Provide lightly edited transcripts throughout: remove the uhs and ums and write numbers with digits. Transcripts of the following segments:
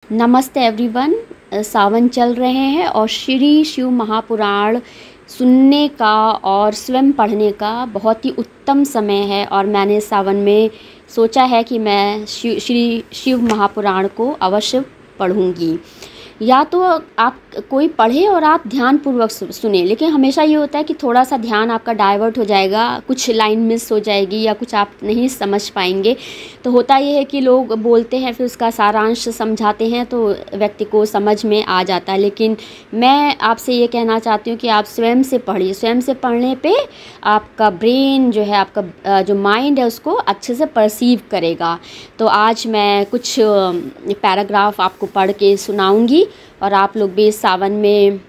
नमस्ते एवरीवन। सावन चल रहे हैं और श्री शिव महापुराण सुनने का और स्वयं पढ़ने का बहुत ही उत्तम समय है। और मैंने सावन में सोचा है कि मैं श्री शिव महापुराण को अवश्य पढ़ूंगी। या तो आप कोई पढ़े और आप ध्यानपूर्वक सुने, लेकिन हमेशा ये होता है कि थोड़ा सा ध्यान आपका डाइवर्ट हो जाएगा, कुछ लाइन मिस हो जाएगी या कुछ आप नहीं समझ पाएंगे। तो होता ये है कि लोग बोलते हैं, फिर उसका सारांश समझाते हैं तो व्यक्ति को समझ में आ जाता है। लेकिन मैं आपसे ये कहना चाहती हूँ कि आप स्वयं से पढ़िए। स्वयं से पढ़ने पे आपका ब्रेन जो है, आपका जो माइंड है, उसको अच्छे से परसीव करेगा। तो आज मैं कुछ पैराग्राफ आपको पढ़ के सुनाऊंगी और आप लोग भी सावन में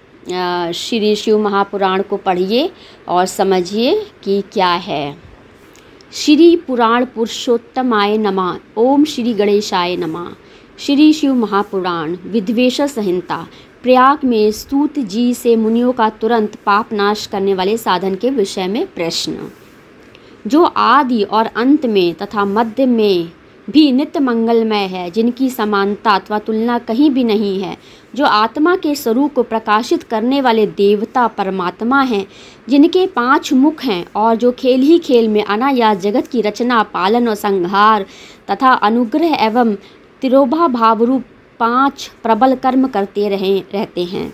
श्री शिव महापुराण को पढ़िए और समझिए कि क्या है। श्री पुराण पुरुषोत्तमाय नमः। ओम श्री गणेशाय नमः। श्री शिव महापुराण विद्वेष संहिता। प्रयाग में स्तुत जी से मुनियों का तुरंत पाप नाश करने वाले साधन के विषय में प्रश्न। जो आदि और अंत में तथा मध्य में भी नित्य मंगलमय है, जिनकी समानता अथवा तुलना कहीं भी नहीं है, जो आत्मा के स्वरूप को प्रकाशित करने वाले देवता परमात्मा हैं, जिनके 5 मुख हैं और जो खेल ही खेल में अनायास जगत की रचना, पालन और संहार तथा अनुग्रह एवं तिरोभा भावरूप 5 प्रबल कर्म करते रहते हैं,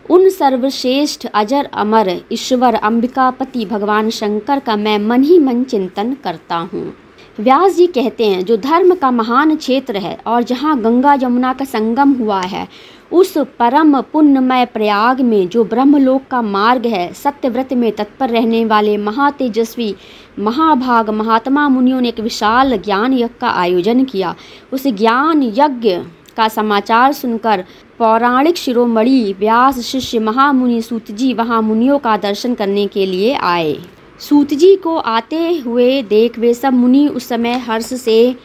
उन सर्वश्रेष्ठ अजर अमर ईश्वर अंबिकापति भगवान शंकर का मैं मन ही मन चिंतन करता हूँ। व्यास जी कहते हैं, जो धर्म का महान क्षेत्र है और जहाँ गंगा यमुना का संगम हुआ है, उस परम पुण्यमय प्रयाग में जो ब्रह्मलोक का मार्ग है, सत्यव्रत में तत्पर रहने वाले महातेजस्वी महाभाग महात्मा मुनियों ने एक विशाल ज्ञान यज्ञ का आयोजन किया। उस ज्ञान यज्ञ का समाचार सुनकर पौराणिक शिरोमणि व्यास शिष्य महामुनि सूत जी वहाँ मुनियों का दर्शन करने के लिए आए। सूत जी को आते हुए देख वे सब मुनि उस समय हर्ष से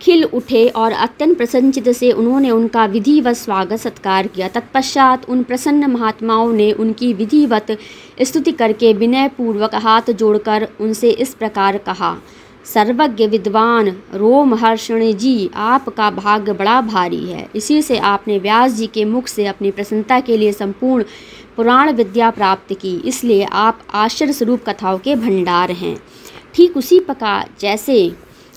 खिल उठे और अत्यंत प्रसन्नचित्त से उन्होंने उनका विधिवत स्वागत सत्कार किया। तत्पश्चात उन प्रसन्न महात्माओं ने उनकी विधिवत स्तुति करके विनयपूर्वक हाथ जोड़कर उनसे इस प्रकार कहा। सर्वज्ञ विद्वान रोमहर्षण जी, आपका भाग्य बड़ा भारी है। इसी से आपने व्यास जी के मुख से अपनी प्रसन्नता के लिए संपूर्ण पुराण विद्या प्राप्त की, इसलिए आप आश्चर्य स्वरूप कथाओं के भंडार हैं। ठीक उसी प्रकार जैसे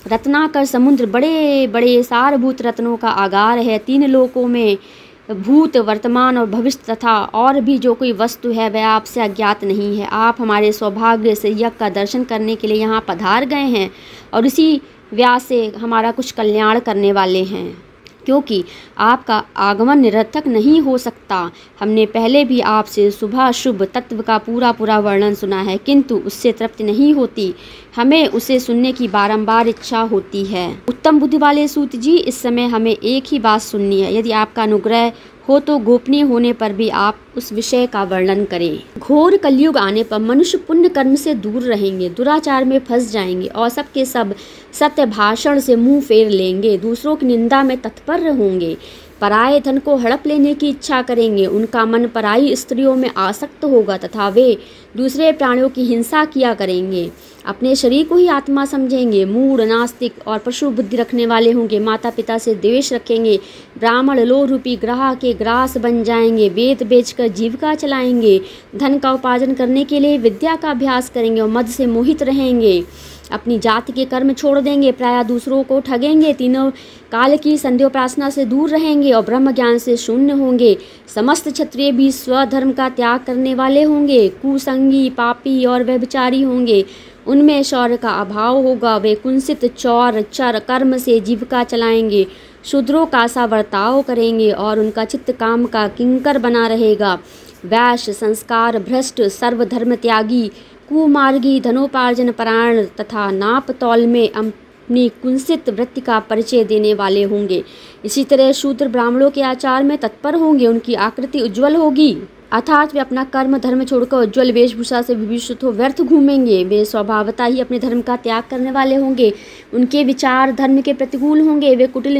रत्नाकर समुद्र बड़े बड़े सारभूत रत्नों का आगार है, 3 लोकों में भूत वर्तमान और भविष्य तथा और भी जो कोई वस्तु है वह आपसे अज्ञात नहीं है। आप हमारे सौभाग्य से यज्ञ का दर्शन करने के लिए यहाँ पधार गए हैं और इसी व्यास से हमारा कुछ कल्याण करने वाले हैं, क्योंकि आपका आगमन निरर्थक नहीं हो सकता। हमने पहले भी आपसे शुभ शुभ तत्व का पूरा वर्णन सुना है, किंतु उससे तृप्ति नहीं होती, हमें उसे सुनने की बारंबार इच्छा होती है। उत्तम बुद्धि वाले सूत जी, इस समय हमें एक ही बात सुननी है। यदि आपका अनुग्रह हो तो गोपनीय होने पर भी आप उस विषय का वर्णन करें। घोर कलयुग आने पर मनुष्य पुण्य कर्म से दूर रहेंगे, दुराचार में फंस जाएंगे और सबके सब सत्य भाषण से मुंह फेर लेंगे, दूसरों की निंदा में तत्पर होंगे, पराये धन को हड़प लेने की इच्छा करेंगे, उनका मन पराई स्त्रियों में आसक्त होगा तथा वे दूसरे प्राणियों की हिंसा किया करेंगे, अपने शरीर को ही आत्मा समझेंगे, मूढ़ नास्तिक और पशु बुद्धि रखने वाले होंगे, माता पिता से द्वेष रखेंगे, ब्राह्मण लोह रूपी ग्रह के ग्रास बन जाएंगे, वेद बेचकर जीविका चलाएंगे, धन का उपार्जन करने के लिए विद्या का अभ्यास करेंगे और मद से मोहित रहेंगे, अपनी जाति के कर्म छोड़ देंगे, प्रायः दूसरों को ठगेंगे, तीनों काल की संध्योपासना से दूर रहेंगे और ब्रह्म ज्ञान से शून्य होंगे। समस्त क्षत्रिय भी स्वधर्म का त्याग करने वाले होंगे, कुसंगी पापी और व्यभिचारी होंगे, उनमें शौर्य का अभाव होगा, वे कुंसित चौर चर कर्म से जीविका चलाएंगे, शूद्रों का सा बर्ताव करेंगे और उनका चित्त काम का किंकर बना रहेगा। वैश्य संस्कार भ्रष्ट सर्वधर्म त्यागी कुमार्गी धनोपार्जन परायण तथा नाप तौल में अपनी कुंसित वृत्ति का परिचय देने वाले होंगे। इसी तरह शूद्र ब्राह्मणों के आचार में तत्पर होंगे, उनकी आकृति उज्ज्वल होगी, अर्थात वे अपना कर्म धर्म छोड़कर उज्ज्वल वेशभूषा से विभूषित हो व्यर्थ घूमेंगे। वे स्वभावतः ही अपने धर्म का त्याग करने वाले होंगे, उनके विचार धर्म के प्रतिकूल होंगे, वे कुटिल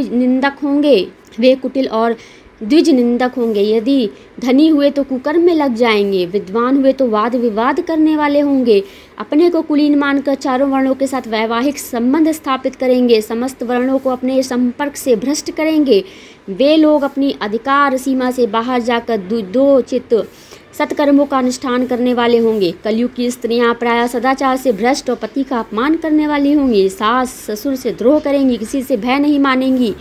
निंदक होंगे, वे कुटिल और द्विज निंदक होंगे। यदि धनी हुए तो कुकर्म में लग जाएंगे, विद्वान हुए तो वाद विवाद करने वाले होंगे, अपने को कुलीन मानकर चारों वर्णों के साथ वैवाहिक संबंध स्थापित करेंगे, समस्त वर्णों को अपने संपर्क से भ्रष्ट करेंगे, वे लोग अपनी अधिकार सीमा से बाहर जाकर दो चित्त सत्कर्मों का अनुष्ठान करने वाले होंगे। कलयुग की स्त्रियां प्रायः सदाचार से भ्रष्ट और पति का अपमान करने वाली होंगी। सास ससुर से द्रोह करेंगी, किसी से भय नहीं मानेंगी,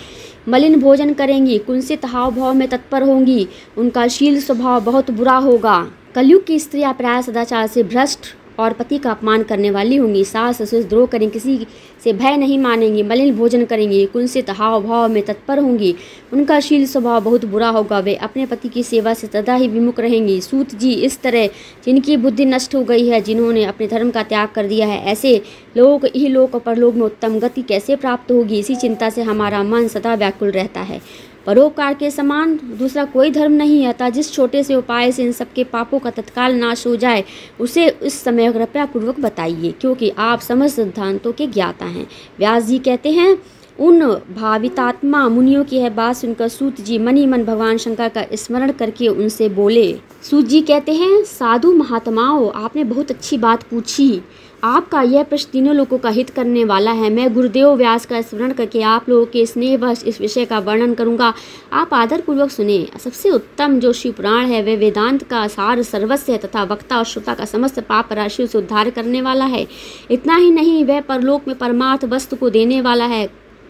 मलिन भोजन करेंगी, कुंसित हाव भाव में तत्पर होंगी, उनका शील स्वभाव बहुत बुरा होगा। कलयुग की स्त्रियां प्रायः सदाचार से भ्रष्ट और पति का अपमान करने वाली होंगी। सास ससुर द्रोह करेंगी, किसी से भय नहीं मानेंगी, मलिन भोजन करेंगी, कुंसित हाव भाव में तत्पर होंगी, उनका शील स्वभाव बहुत बुरा होगा। वे अपने पति की सेवा से सदा ही विमुख रहेंगी। सूत जी, इस तरह जिनकी बुद्धि नष्ट हो गई है, जिन्होंने अपने धर्म का त्याग कर दिया है, ऐसे लोग ही लोक और परलोक में उत्तम गति कैसे प्राप्त होगी, इसी चिंता से हमारा मन सदा व्याकुल रहता है। परोपकार के समान दूसरा कोई धर्म नहीं है, अतः जिस छोटे से उपाय से इन सबके पापों का तत्काल नाश हो जाए, उसे इस समय कृपया पूर्वक बताइए, क्योंकि आप समस्त सिद्धांतों के ज्ञाता हैं। व्यास जी कहते हैं, उन भावितात्मा मुनियों की यह बात सुनकर सूत जी मन ही मन भगवान शंकर का स्मरण करके उनसे बोले। सूत जी कहते हैं, साधु महात्माओं, आपने बहुत अच्छी बात पूछी। आपका यह प्रश्न तीनों लोगों का हित करने वाला है। मैं गुरुदेव व्यास का स्मरण करके आप लोगों के स्नेहवश इस विषय का वर्णन करूंगा। आप आदरपूर्वक सुने। सबसे उत्तम जो शिव पुराण है, वह वेदांत का सार सर्वस्व है तथा वक्ता और श्रोता का समस्त पाप राशियों से उद्धार करने वाला है। इतना ही नहीं, वह परलोक में परमार्थ वस्तु को देने वाला है,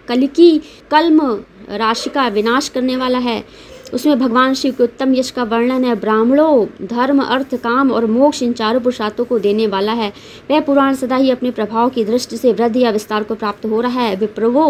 कलिकी कल्म राशि का विनाश करने वाला है। उसमें भगवान शिव के उत्तम यश का वर्णन है। ब्राह्मणों, धर्म, अर्थ, काम और मोक्ष, इन चारों पुरुषार्थों को देने वाला है। वह पुराण सदा ही अपने प्रभाव की दृष्टि से वृद्धि या विस्तार को प्राप्त हो रहा है। विप्रवो,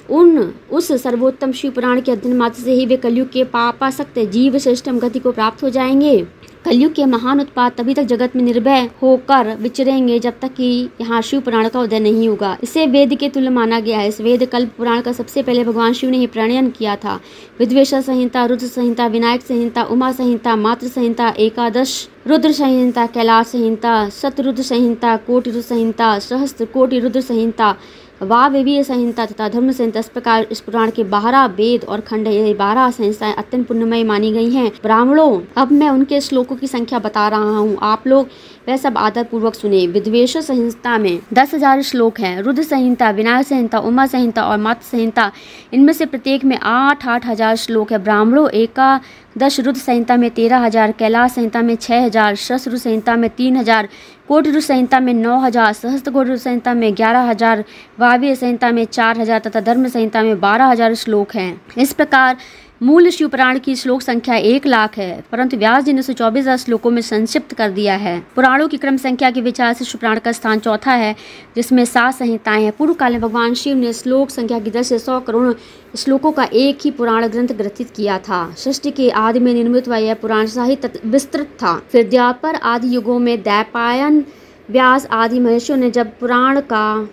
उस सर्वोत्तम शिव पुराण के अध्ययन मात्र से ही वे कलयुग के पापासक्त जीव श्रेष्ठम गति को प्राप्त हो जाएंगे। कलयुग के महान उत्पाद तभी तक जगत में निर्भय होकर विचरेंगे जब तक कि यहाँ शिव पुराण का उदय नहीं होगा। इसे वेद के तुल्य माना गया है। इस वेद कल्प पुराण का सबसे पहले भगवान शिव ने ही प्रणयन किया था। विद्वेषा संहिता, रुद्र संहिता, विनायक संहिता, उमा संहिता, मातृ संहिता, एकादश रुद्र संहिता, कैलाश संहिता, शतरुद्र संहिता, कोटि रुद्र संहिता, सहस्त्र कोटि रुद्र संहिता, वाववीय संहिता तथा धर्म संहिता, इस प्रकार इस पुराण के 12 वेद और खंड, ये 12 संहिताएं अत्यंत पुण्यमय मानी गई हैं। ब्राह्मणों, अब मैं उनके श्लोकों की संख्या बता रहा हूँ, आप लोग वह सब आदर पूर्वक सुने। विद्वेष संहिता में 10,000 श्लोक हैं। रुद्र संहिता, विनायक संहिता, उमा संहिता और मातृ संहिता, इनमें से प्रत्येक में 8-8 हजार श्लोक है। ब्राह्मणों, एकादश रुद्र संहिता में 13,000, कैलाश संहिता में 6,000, शस्त्र संहिता में 3,000, कोटि रुद्र संहिता में 9,000, सहस्त्र कोटि रुद्र संहिता में 11,000, वावीय संहिता में 4,000 तथा धर्म संहिता में 12,000 श्लोक हैं। इस प्रकार मूल शिव पुराण की श्लोक संख्या 1,00,000 है, परंतु व्यास जी ने उसे 24,000 श्लोकों में संक्षिप्त कर दिया है। पुराणों की क्रम संख्या के विचार से शिव पुराण का स्थान चौथा है, जिसमें 7 संहिताएं हैं। पूर्व काल में भगवान शिव ने श्लोक संख्या की दृष्टि से 100 करोड़ श्लोकों का एक ही पुराण ग्रंथ ग्रथित किया था। सृष्टि के आदि में निर्मित हुआ यह पुराण साहित्य विस्तृत था। फिर द्वापर आदि युगों में दैपायन, व्यास आदि महर्षियों ने जब पुराण का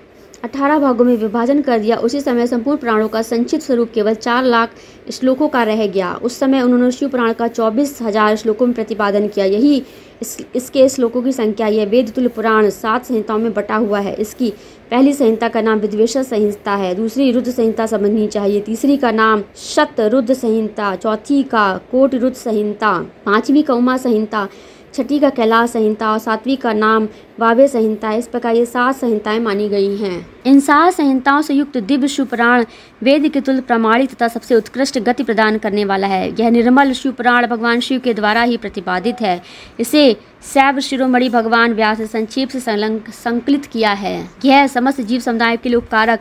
18 भागों में विभाजन कर दिया, उसी समय संपूर्ण पुराणों का संक्षिप्त स्वरूप केवल 4,00,000 श्लोकों का रह गया। उस समय उन्होंने शिव पुराण का 24,000 श्लोकों में प्रतिपादन किया। यही इसके श्लोकों की संख्या। यह वेद तुल्य पुराण 7 संहिताओं में बटा हुआ है। इसकी पहली संहिता का नाम विद्वेष संहिता है, दूसरी रुद्र संहिता समझनी चाहिए, तीसरी का नाम शतरुद्र संहिता, चौथी का कोटि रुद्र संहिता, पांचवी का उमा संहिता, छठी का कैलाश संहिता और सातवीं का नाम वाव्य संहिता है। इस प्रकार ये 7 संहिताएं मानी गई हैं। इन 7 संहिताओं से युक्त दिव्य शिव पुराण वेद के तुल्य प्रामाणिक तथा सबसे उत्कृष्ट गति प्रदान करने वाला है। यह निर्मल शिव पुराण भगवान शिव के द्वारा ही प्रतिपादित है। इसे शैव शिरोमणि भगवान व्यास ने संक्षेप से संकलित किया है। यह समस्त जीव समुदाय के लिए उपकारक,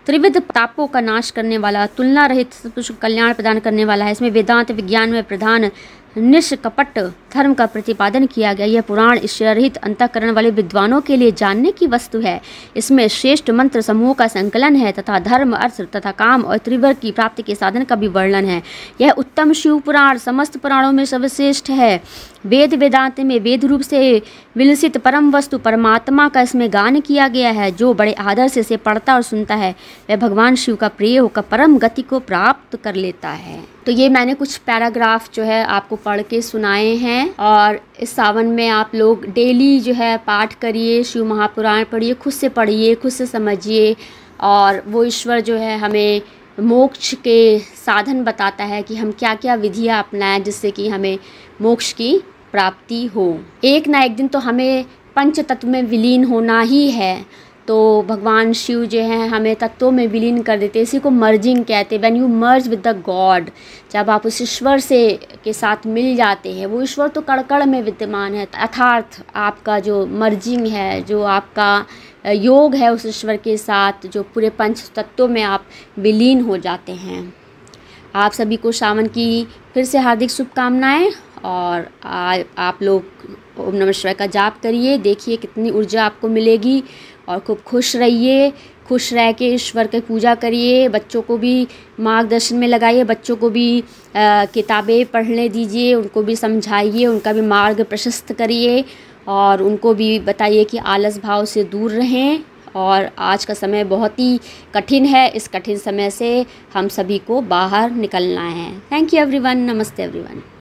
त्रिविध तापों का नाश करने वाला, तुलना रहित कल्याण प्रदान करने वाला है। इसमें वेदांत विज्ञान में प्रधान निष्कपट धर्म का प्रतिपादन किया गया। यह पुराण ईश्वर रहित अंतःकरण वाले विद्वानों के लिए जानने की वस्तु है। इसमें श्रेष्ठ मंत्र समूह का संकलन है तथा धर्म, अर्थ तथा काम और त्रिवर्ग की प्राप्ति के साधन का भी वर्णन है। यह उत्तम शिव पुराण समस्त पुराणों में सर्वश्रेष्ठ है। वेद वेदांत में वेद रूप से विलसित परम वस्तु परमात्मा का इसमें गान किया गया है। जो बड़े आदर से इसे पढ़ता और सुनता है, वह भगवान शिव का प्रिय होकर परम गति को प्राप्त कर लेता है। तो ये मैंने कुछ पैराग्राफ जो है आपको पढ़ के सुनाए हैं, और इस सावन में आप लोग डेली जो है पाठ करिए, शिव महापुराण पढ़िए, खुद से पढ़िए, खुद से समझिए, और वो ईश्वर जो है हमें मोक्ष के साधन बताता है कि हम क्या क्या विधियाँ अपनाएं जिससे कि हमें मोक्ष की प्राप्ति हो। एक ना एक दिन तो हमें पंच तत्व में विलीन होना ही है। तो तो भगवान शिव जो हैं हमें तत्वों में विलीन कर देते हैं। इसी को मर्जिंग कहते हैं। When you merge with the God, जब आप उस ईश्वर से के साथ मिल जाते हैं, वो ईश्वर तो कण-कण में विद्यमान है, अर्थात आपका जो मर्जिंग है, जो आपका योग है उस ईश्वर के साथ, जो पूरे पंच तत्वों में आप विलीन हो जाते हैं। आप सभी को सावन की फिर से हार्दिक शुभकामनाएं। और आप लोग ओम नमः शिवाय का जाप करिए, देखिए कितनी ऊर्जा आपको मिलेगी। और खूब खुश रहिए, खुश रह के ईश्वर की पूजा करिए। बच्चों को भी मार्गदर्शन में लगाइए, बच्चों को भी किताबें पढ़ने दीजिए, उनको भी समझाइए, उनका भी मार्ग प्रशस्त करिए और उनको भी बताइए कि आलस भाव से दूर रहें। और आज का समय बहुत ही कठिन है, इस कठिन समय से हम सभी को बाहर निकलना है। Thank you everyone. नमस्ते एवरीवन।